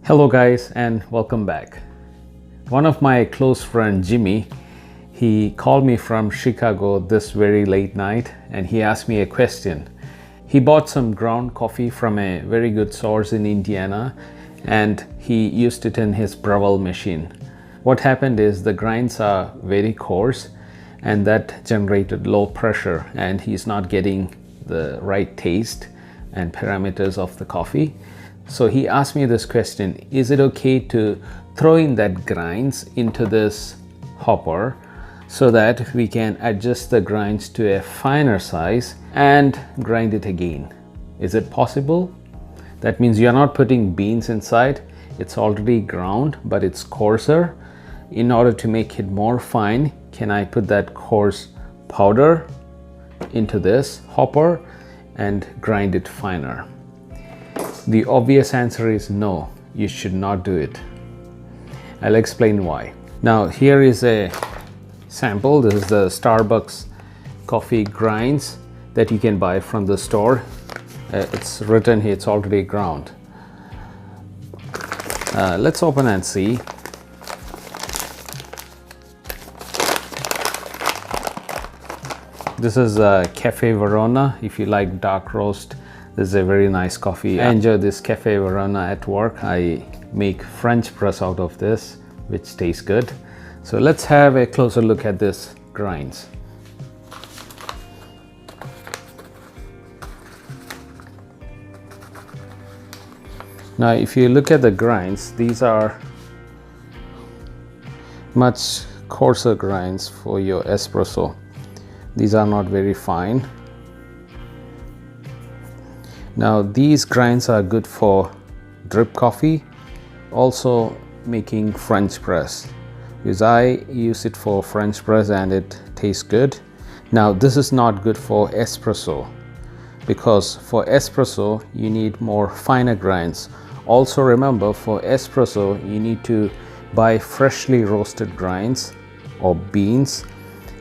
Hello guys and welcome back. One of my close friend Jimmy, he called me from Chicago this very late night and he asked me a question. He bought some ground coffee from a very good source in Indiana and he used it in his Breville machine. What happened is the grinds are very coarse and that generated low pressure and he's not getting the right taste and parameters of the coffee. So he asked me this question: is it okay to throw in that grinds into this hopper so that we can adjust the grinds to a finer size and grind it again? Is it possible? That means you're not putting beans inside, it's already ground but it's coarser. In order to make it more fine, can I put that coarse powder into this hopper and grind it finer? The obvious answer is no, you should not do it. I'll explain why. Now here is a sample. This is the Starbucks coffee grinds that you can buy from the store. It's written here, it's already ground. Let's open and see. This is Cafe Verona. If you like dark roast, this is a very nice coffee. I enjoy this Cafe Verona at work. I make French press out of this, which tastes good. So let's have a closer look at this grinds. Now if you look at the grinds, these are much coarser grinds for your espresso. These are not very fine. Now these grinds are good for drip coffee, also making French press, because I use it for French press and it tastes good. Now this is not good for espresso, because for espresso you need more finer grinds. Also remember, for espresso you need to buy freshly roasted grinds or beans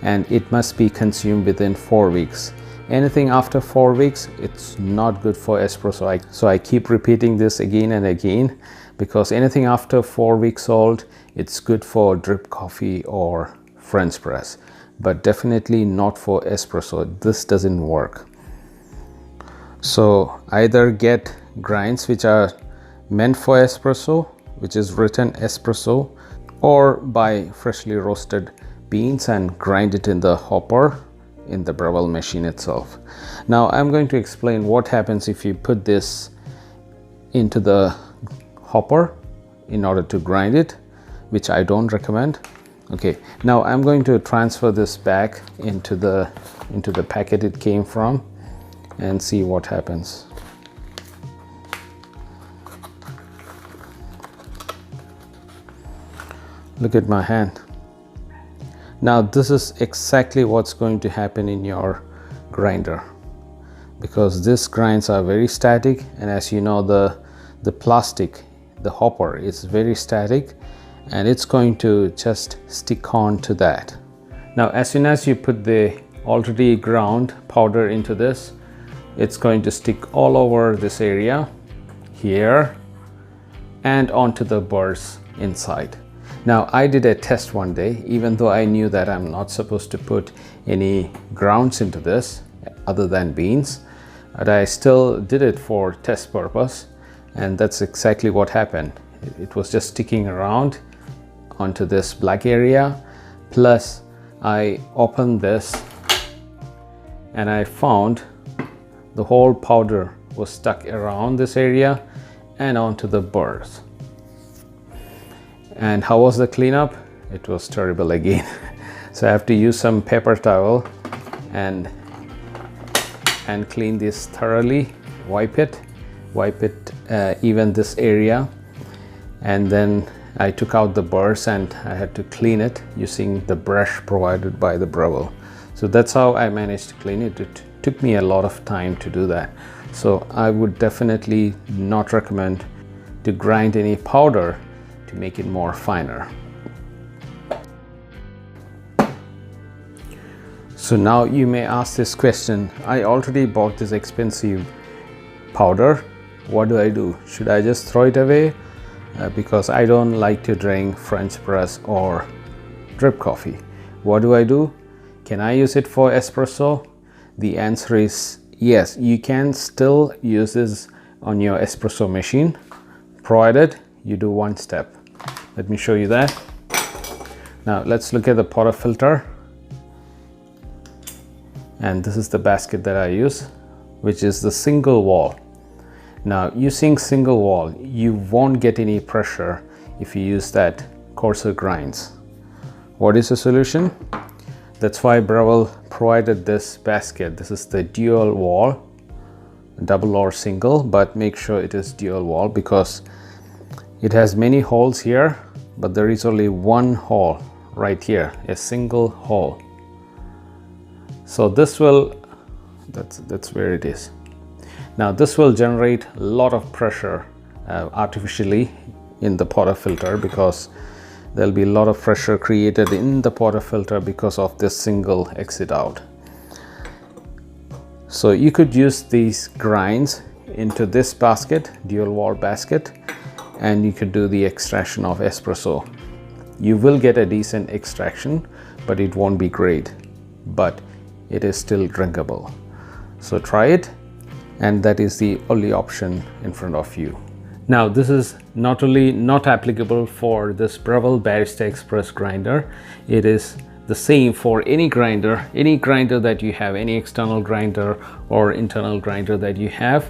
and it must be consumed within 4 weeks. Anything after 4 weeks, it's not good for espresso. So I keep repeating this again and again, because anything after 4 weeks old, it's good for drip coffee or French press, but definitely not for espresso. This doesn't work. So either get grinds which are meant for espresso, which is written espresso, or buy freshly roasted beans and grind it in the hopper in the Breville machine itself. Now I'm going to explain what happens if you put this into the hopper in order to grind it, which I don't recommend. Okay, now I'm going to transfer this back into the packet it came from and see what happens. Look at my hand. Now this is exactly what's going to happen in your grinder, because these grinds are very static, and as you know, the plastic, the hopper is very static and it's going to just stick on to that. Now as soon as you put the already ground powder into this, it's going to stick all over this area here and onto the burrs inside. Now I did a test one day, even though I knew that I'm not supposed to put any grounds into this other than beans, but I still did it for test purpose, and that's exactly what happened. It was just sticking around onto this black area. Plus I opened this and I found the whole powder was stuck around this area and onto the burrs. And how was the cleanup? It was terrible again. So I have to use some paper towel and clean this thoroughly, wipe it even this area, and then I took out the burrs and I had to clean it using the brush provided by the Breville. So that's how I managed to clean it. It took me a lot of time to do that. So I would definitely not recommend to grind any powder to make it more finer. So now you may ask this question: I already bought this expensive powder, what do I do? Should I just throw it away because I don't like to drink French press or drip coffee. What do? Can I use it for espresso? The answer is yes, you can still use this on your espresso machine, provided you do one step. Let me show you that. Now let's look at the portafilter. And this is the basket that I use, which is the single wall. Now, using single wall, you won't get any pressure if you use that coarser grinds. What is the solution? That's why Breville provided this basket. This is the dual wall, double or single, but make sure it is dual wall because it has many holes here, but there is only one hole right here, a single hole. So this will, that's where it is. Now this will generate a lot of pressure artificially in the portafilter, because there'll be a lot of pressure created in the portafilter because of this single exit out. So you could use these grinds into this basket, dual wall basket, and you could do the extraction of espresso. You will get a decent extraction, but it won't be great, but it is still drinkable. So try it, and that is the only option in front of you. Now this is not only not applicable for this Breville Barista Express grinder, it is the same for any grinder that you have, any external grinder or internal grinder that you have.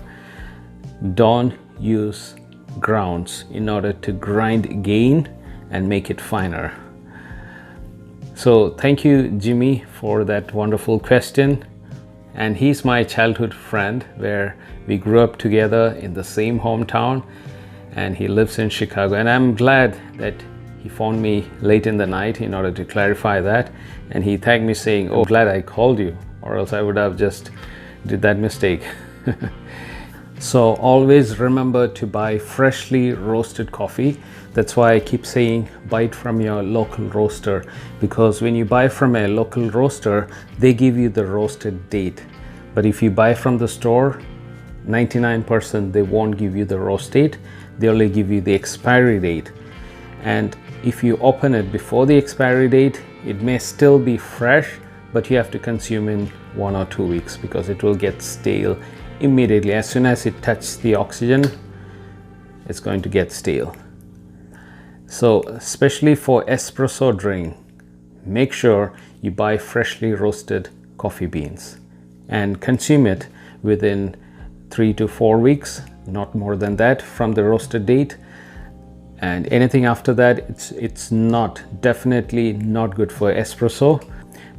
Don't use grounds in order to grind again and make it finer. So thank you, Jimmy, for that wonderful question. And he's my childhood friend, where we grew up together in the same hometown, and he lives in Chicago. And I'm glad that he phoned me late in the night in order to clarify that, and he thanked me saying, "Oh, glad I called you, or else I would have just did that mistake." So always remember to buy freshly roasted coffee. That's why I keep saying buy it from your local roaster, because when you buy from a local roaster, they give you the roasted date. But if you buy from the store, 99% they won't give you the roast date. They only give you the expiry date. And if you open it before the expiry date, it may still be fresh, but you have to consume in 1 or 2 weeks, because it will get stale immediately. As soon as it touches the oxygen, it's going to get stale. So especially for espresso drink, make sure you buy freshly roasted coffee beans and consume it within 3 to 4 weeks, not more than that, from the roasted date. And anything after that, it's definitely not good for espresso,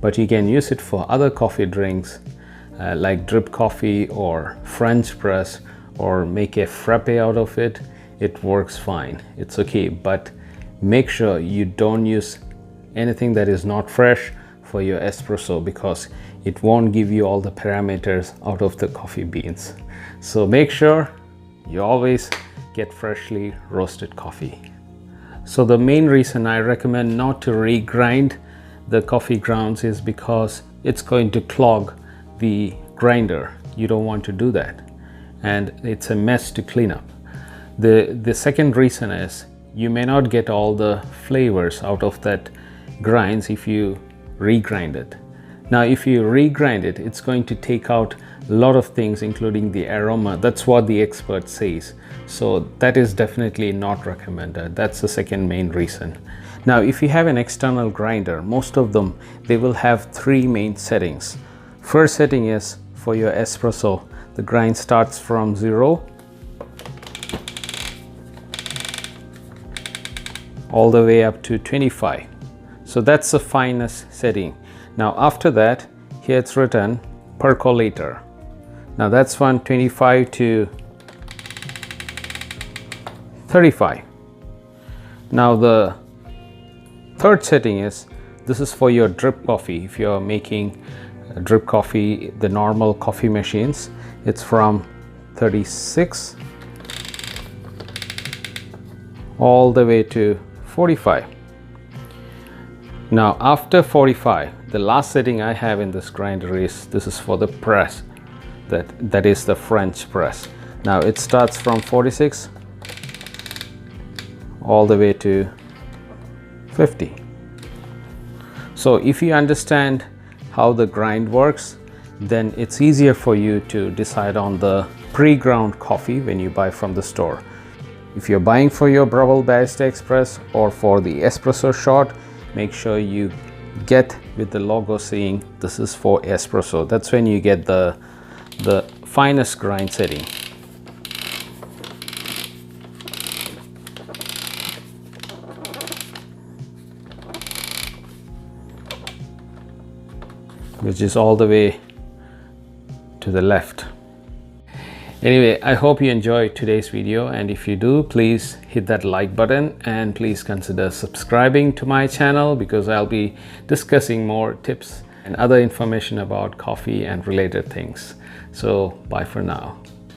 but you can use it for other coffee drinks, like drip coffee or French press, or make a frappe out of it. It works fine, it's okay, but make sure you don't use anything that is not fresh for your espresso, because it won't give you all the parameters out of the coffee beans. So make sure you always get freshly roasted coffee. So the main reason I recommend not to regrind the coffee grounds is because it's going to clog the grinder. You don't want to do that, and it's a mess to clean up. The second reason is you may not get all the flavors out of that grinds if you regrind it. Now if you regrind it, it's going to take out a lot of things, including the aroma. That's what the expert says. So that is definitely not recommended. That's the second main reason. Now if you have an external grinder, most of them, they will have 3 main settings. First setting is for your espresso. The grind starts from 0 all the way up to 25. So that's the finest setting. Now after that, here it's written percolator. Now that's from 25 to 35. Now the third setting is, this is for your drip coffee. If you're making drip coffee, the normal coffee machines, it's from 36 all the way to 45. Now after 45, the last setting I have in this grinder is, this is for the press, that is the French press. Now it starts from 46 all the way to 50. So if you understand how the grind works, then it's easier for you to decide on the pre-ground coffee when you buy from the store. If you're buying for your Breville Barista Express or for the espresso shot, make sure you get with the logo saying this is for espresso. That's when you get the finest grind setting. Which is all the way to the left. Anyway, I hope you enjoyed today's video, and if you do, please hit that like button and please consider subscribing to my channel, because I'll be discussing more tips and other information about coffee and related things. So bye for now.